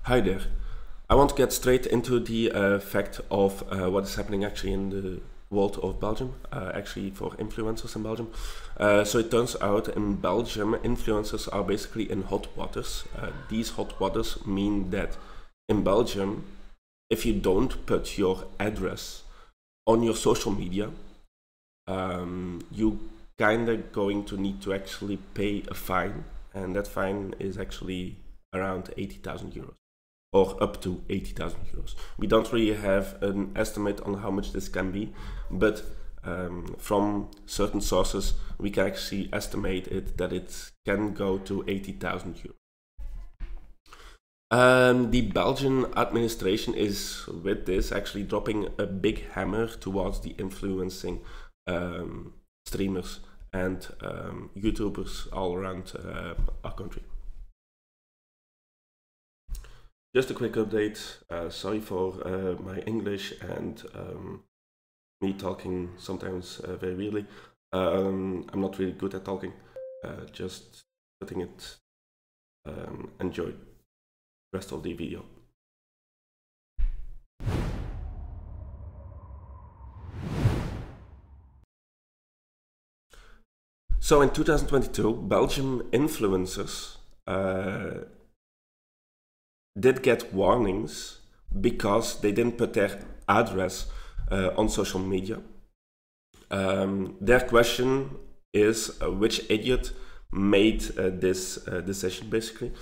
Hi there. I want to get straight into the fact of what is happening actually in the world of Belgium, actually for influencers in Belgium. So it turns out in Belgium, influencers are basically in hot waters. These hot waters mean that in Belgium, if you don't put your address on your social media, you kind of going to need to actually pay a fine, and that fine is actually around 80,000 euros or up to 80,000 euros. We don't really have an estimate on how much this can be, but from certain sources, we can actually estimate it that it can go to 80,000 euros. The Belgian administration is, with this, actually dropping a big hammer towards the influencing streamers and YouTubers all around our country. Just a quick update. Sorry for my English and me talking sometimes very weirdly. I'm not really good at talking. Just letting it enjoy the rest of the video. So in 2022, Belgian influencers did get warnings because they didn't put their address on social media. Their question is which idiot made this decision, basically.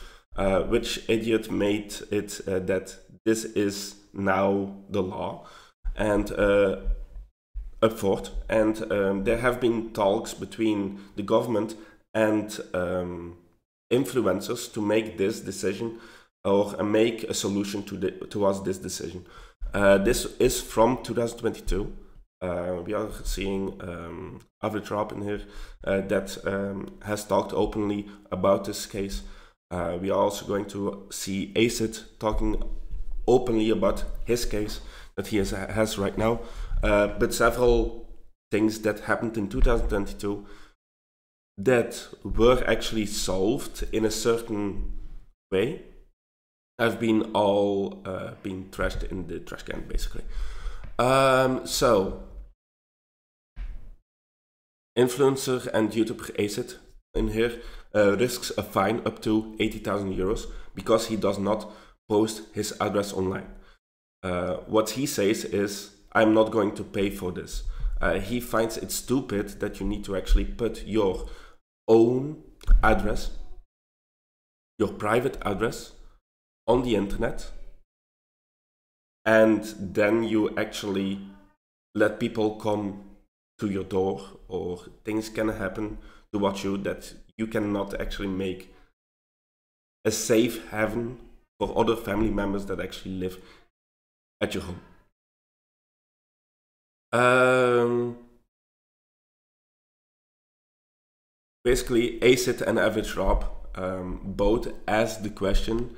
Which idiot made it that this is now the law and up forth. And there have been talks between the government and influencers to make this decision or make a solution towards this decision. This is from 2022. We are seeing Average Rob in here that has talked openly about this case. We are also going to see Acid talking openly about his case that he has right now. But several things that happened in 2022 that were actually solved in a certain way have been all been trashed in the trash can, basically. So, influencer and YouTuber Acid in here risks a fine up to 80,000 euros because he does not post his address online. What he says is, I'm not going to pay for this. He finds it stupid that you need to actually put your own address, your private address, on the internet, and then you actually let people come to your door, or things can happen to watch you that you cannot actually make a safe haven for other family members that actually live at your home. Basically, Acid and Average Rob both asked the question.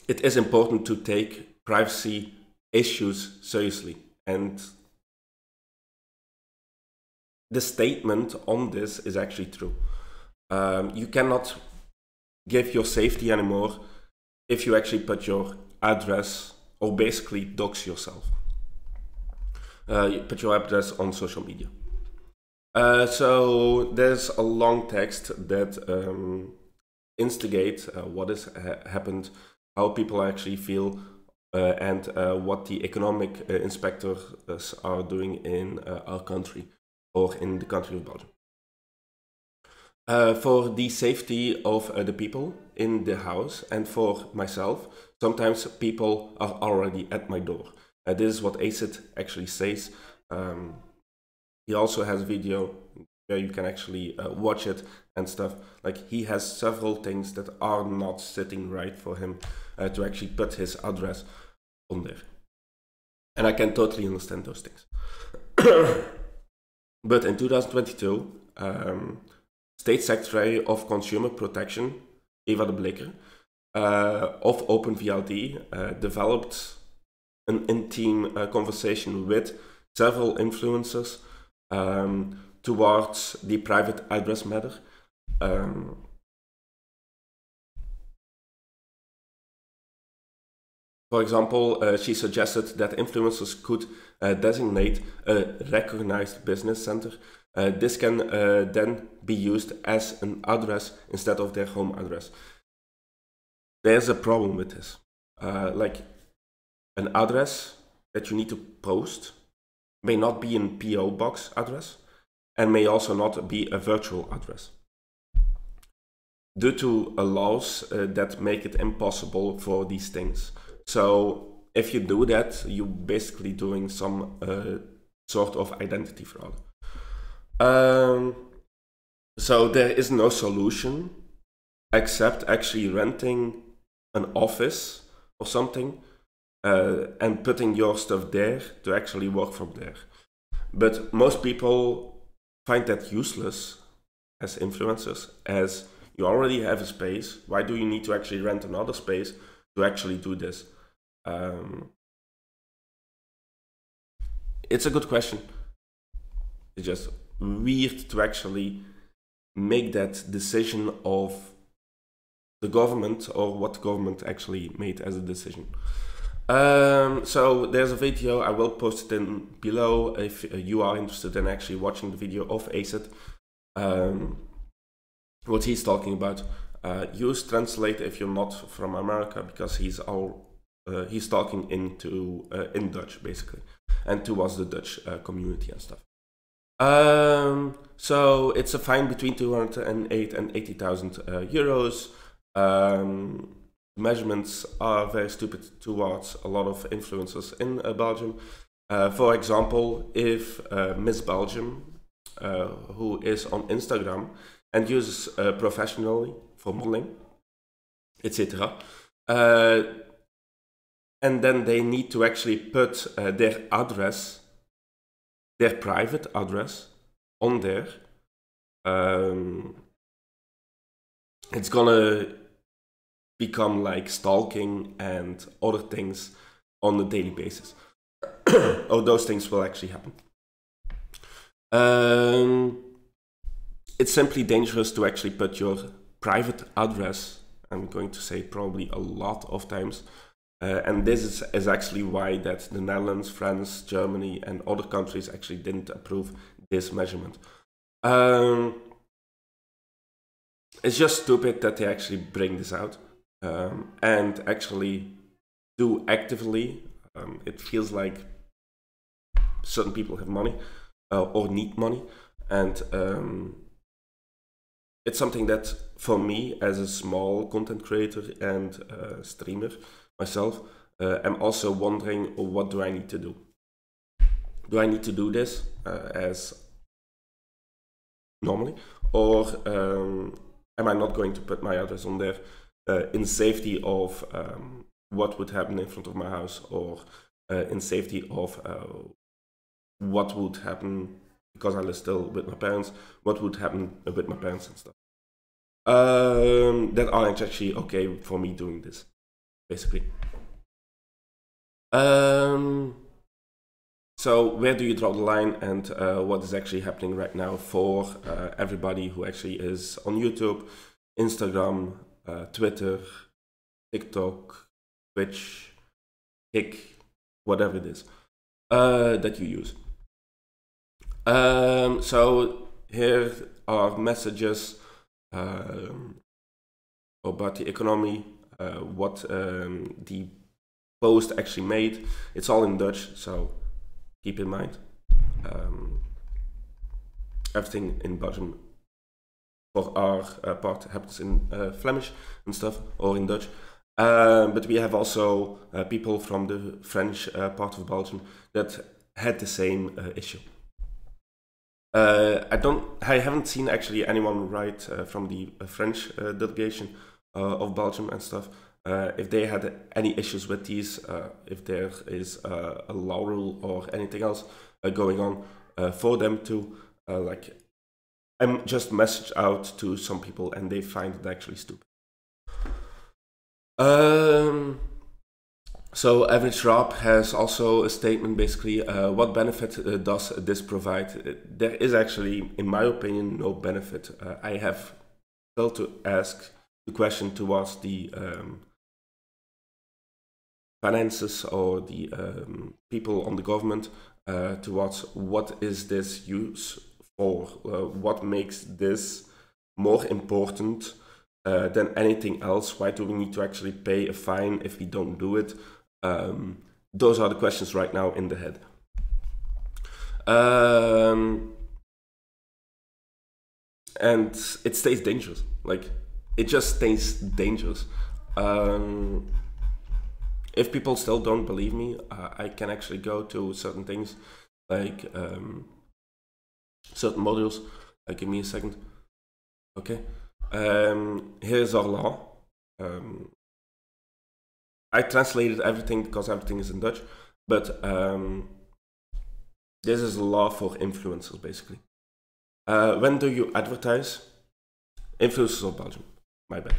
It is important to take privacy issues seriously, and the statement on this is actually true. You cannot give your safety anymore if you actually put your address, or basically dox yourself. You put your address on social media. So there's a long text that instigate what has happened, how people actually feel, and what the economic inspectors are doing in our country, or in the country of Belgium. For the safety of the people in the house and for myself, sometimes people are already at my door. This is what Acid actually says. He also has a video where you can actually watch it and stuff. Like, he has several things that are not sitting right for him to actually put his address on there. And I can totally understand those things. But in 2022, State Secretary of Consumer Protection, Eva de Blikker, of OpenVLD, developed an intimate conversation with several influencers towards the private address matter. For example, she suggested that influencers could designate a recognized business center. This can then be used as an address instead of their home address. There's a problem with this. Like an address that you need to post may not be a PO box address and may also not be a virtual address, due to laws that make it impossible for these things. So if you do that, you're basically doing some sort of identity fraud. So there is no solution except actually renting an office or something and putting your stuff there to actually work from there. But most people find that useless as influencers, as you already have a space. Why do you need to actually rent another space to actually do this? It's a good question. It's just weird to actually make that decision of the government, or what the government actually made as a decision. So there's a video, I will post it in below if you are interested in actually watching the video of ACID. What he's talking about. Use translate if you're not from America, because he's talking in Dutch basically, and towards the Dutch community and stuff. So it's a fine between 208 and 80,000 euros. Measurements are very stupid towards a lot of influencers in Belgium. For example, if Miss Belgium, who is on Instagram and uses professionally for modeling, etc., and then they need to actually put their address, their private address, on there, it's gonna become like stalking and other things on a daily basis. Or those things will actually happen. It's simply dangerous to actually put your private address, I'm going to say probably a lot of times, and this is actually why that the Netherlands, France, Germany and other countries actually didn't approve this measurement. It's just stupid that they actually bring this out and actually do actively. It feels like certain people have money or need money, and it's something that for me as a small content creator and streamer myself, I'm also wondering, what do I need to do? Do I need to do this as normally, or am I not going to put my address on there in safety of what would happen in front of my house, or in safety of what would happen because I live still with my parents, what would happen with my parents and stuff. That aren't actually okay for me doing this, basically. So where do you draw the line, and what is actually happening right now for everybody who actually is on YouTube, Instagram, Twitter, TikTok, Twitch, Kick, whatever it is that you use. So here are messages about the economy, what the post actually made. It's all in Dutch, so keep in mind. Everything in Belgium for our part happens in Flemish and stuff, or in Dutch. But we have also people from the French part of Belgium that had the same issue. I haven't seen actually anyone write from the French delegation of Belgium and stuff. If they had any issues with these, if there is a law rule or anything else going on for them to like, I'm just messaged out to some people and they find it actually stupid. So Average Rob has also a statement, basically, what benefit does this provide? There is actually, in my opinion, no benefit. I have still to ask the question towards the finances or the people on the government towards what is this used for, what makes this more important than anything else. Why do we need to actually pay a fine if we don't do it? Those are the questions right now in the head. And it stays dangerous. Like, it just stays dangerous. If people still don't believe me, I can actually go to certain things, like certain modules. Give me a second. Okay. Here's our law. I translated everything because everything is in Dutch, but this is a law for influencers, basically. When do you advertise? Influencers of Belgium, my bad.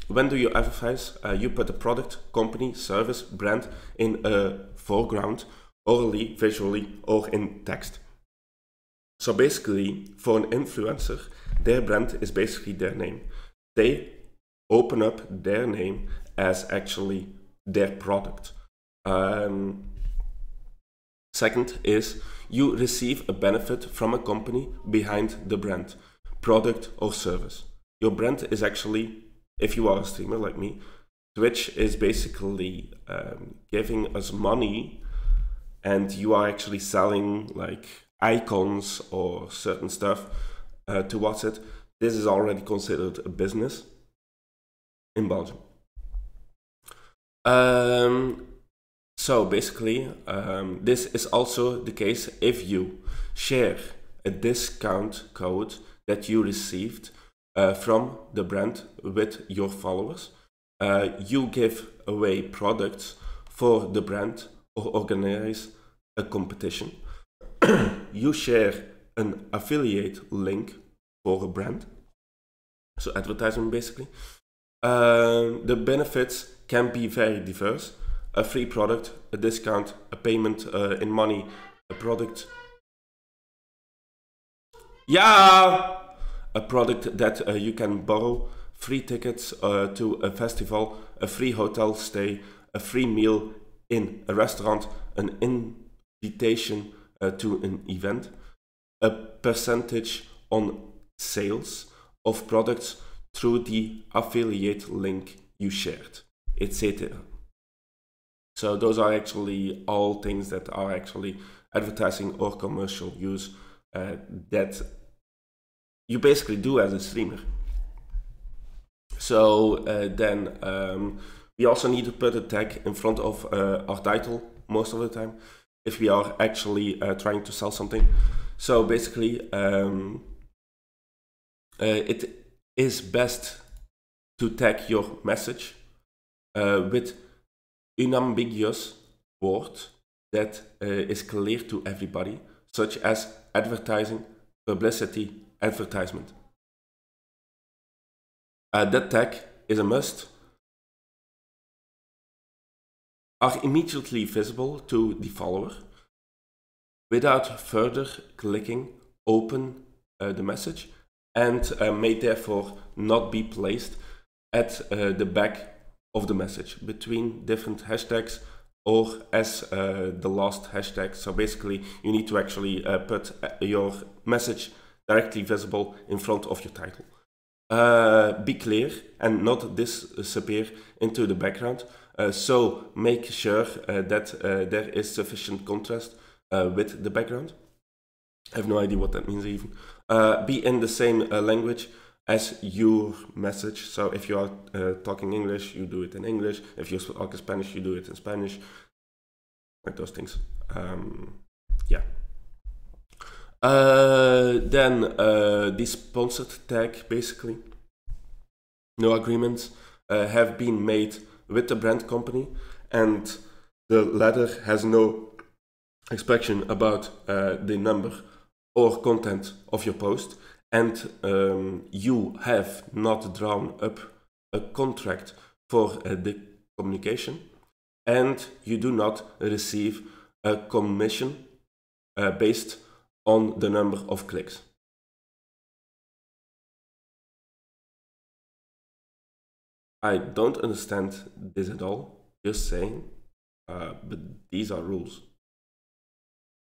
When do you advertise? You put a product, company, service, brand in a foreground, orally, visually, or in text. So basically, for an influencer, their brand is basically their name. They open up their name as actually their product. Second is you receive a benefit from a company behind the brand, product or service. Your brand is actually, if you are a streamer like me, Twitch is basically giving us money, and you are actually selling like icons or certain stuff towards it. This is already considered a business in Belgium. So basically, this is also the case if you share a discount code that you received from the brand with your followers. You give away products for the brand or organize a competition. You share an affiliate link for a brand, so advertisement basically. The benefits can be very diverse. A free product, a discount, a payment in money, a product. Yeah! A product that you can borrow, free tickets to a festival, a free hotel stay, a free meal in a restaurant, an invitation to an event, a percentage on sales of products through the affiliate link you shared, etc. So those are actually all things that are actually advertising or commercial use that you basically do as a streamer. So then we also need to put a tag in front of our title most of the time if we are actually trying to sell something. So basically it is best to tag your message with unambiguous word that is clear to everybody, such as advertising, publicity, advertisement. That tag is a must, are immediately visible to the follower without further clicking open the message, and may therefore not be placed at the back of the message between different hashtags or as the last hashtag. So basically you need to actually put your message directly visible in front of your title. Be clear and not disappear into the background. So make sure that there is sufficient contrast with the background. I have no idea what that means even. Be in the same language as your message. So if you are talking English, you do it in English. If you talk Spanish, you do it in Spanish. Like those things. Yeah. Then the sponsored tag, basically. No agreements have been made with the brand company, and the latter has no expression about the number or content of your post, and you have not drawn up a contract for the communication, and you do not receive a commission based on the number of clicks. I don't understand this at all, just saying. but these are rules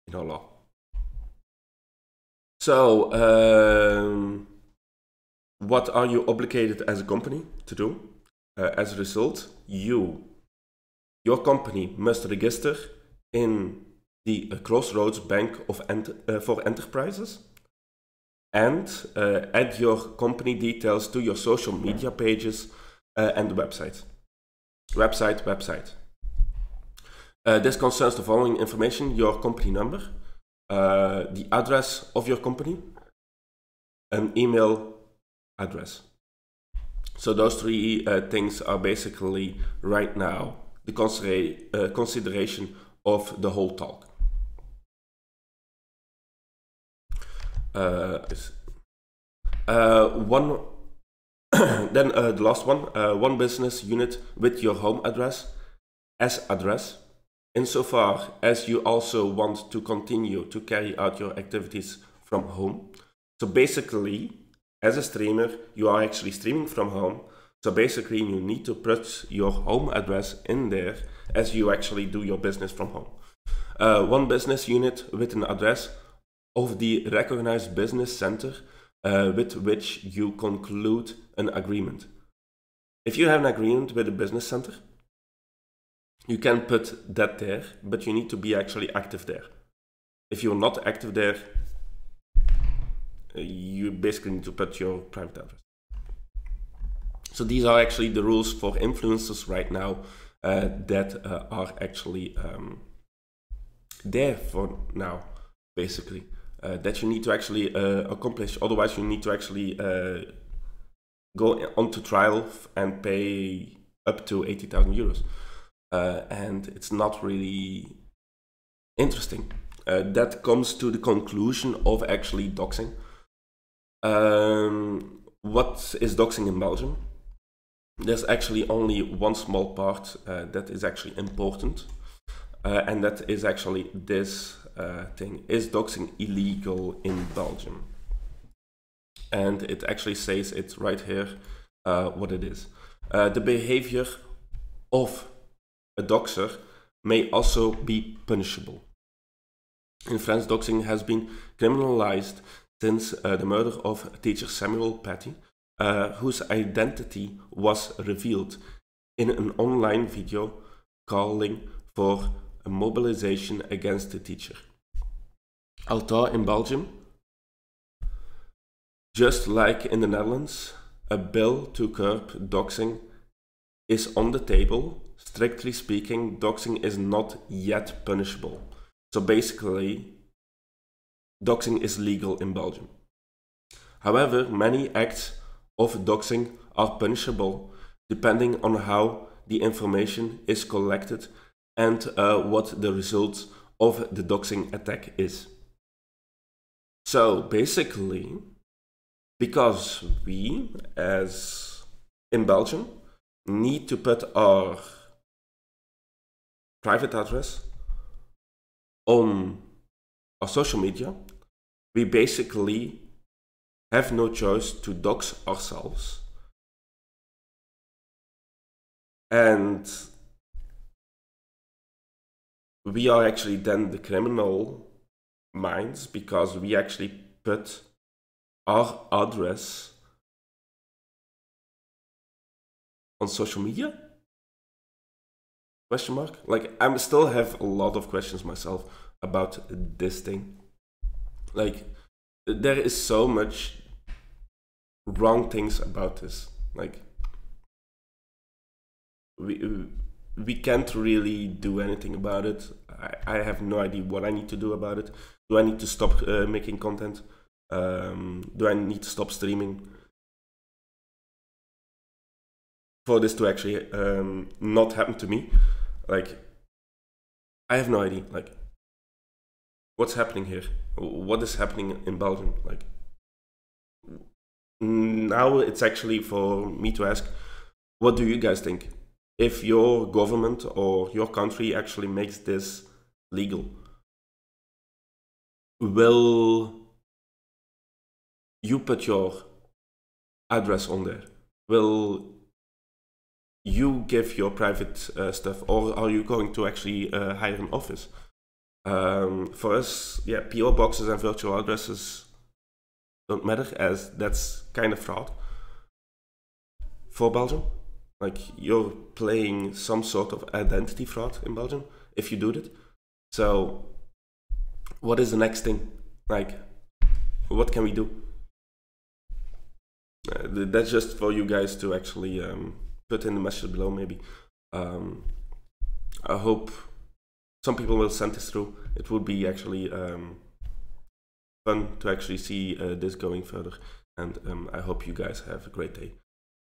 in our law. So, what are you obligated as a company to do? As a result, your company must register in the Crossroads Bank for Enterprises and add your company details to your social media pages and the website. This concerns the following information: your company number, the address of your company, an email address. So those three things are basically right now the consideration of the whole talk. Then the last one, one business unit with your home address as address, insofar as you also want to continue to carry out your activities from home. So basically, as a streamer, you are actually streaming from home. So basically, you need to put your home address in there as you actually do your business from home. One business unit with an address of the recognized business center with which you conclude an agreement. If you have an agreement with a business center, you can put that there, but you need to be actually active there. If you're not active there, you basically need to put your private address. So these are actually the rules for influencers right now that are actually there for now, basically. That you need to actually accomplish. Otherwise, you need to actually go onto trial and pay up to 80,000 euros. And it's not really interesting. That comes to the conclusion of actually doxing. What is doxing in Belgium? There's actually only one small part that is actually important, and that is actually this thing. Is doxing illegal in Belgium? And it actually says it right here what it is. The behavior of a doxer may also be punishable. In France, doxing has been criminalized since the murder of teacher Samuel Paty, whose identity was revealed in an online video calling for a mobilization against the teacher. Although in Belgium, just like in the Netherlands, a bill to curb doxing is on the table. Strictly speaking, doxing is not yet punishable. So basically, doxing is legal in Belgium. However, many acts of doxing are punishable depending on how the information is collected and what the result of the doxing attack is. So basically, because we, as in Belgium, need to put our private address on our social media, we basically have no choice to dox ourselves. And we are actually then the criminal minds because we actually put our address on social media? Question mark? Like, I still have a lot of questions myself about this thing. Like, there is so much wrong things about this. Like, we can't really do anything about it. I have no idea what I need to do about it. Do I need to stop making content? Do I need to stop streaming for this to actually not happen to me? Like, I have no idea. Like, what's happening here? What is happening in Belgium? Like, now it's actually for me to ask, what do you guys think? If your government or your country actually makes this legal, will you put your address on there? Will you give your private stuff, or are you going to actually hire an office? For us, yeah, PO boxes and virtual addresses don't matter, as that's kind of fraud for Belgium. Like, you're playing some sort of identity fraud in Belgium if you do that. So what is the next thing? Like, what can we do? That's just for you guys to actually put in the message below, maybe. I hope some people will send this through. It would be actually fun to actually see this going further. And I hope you guys have a great day.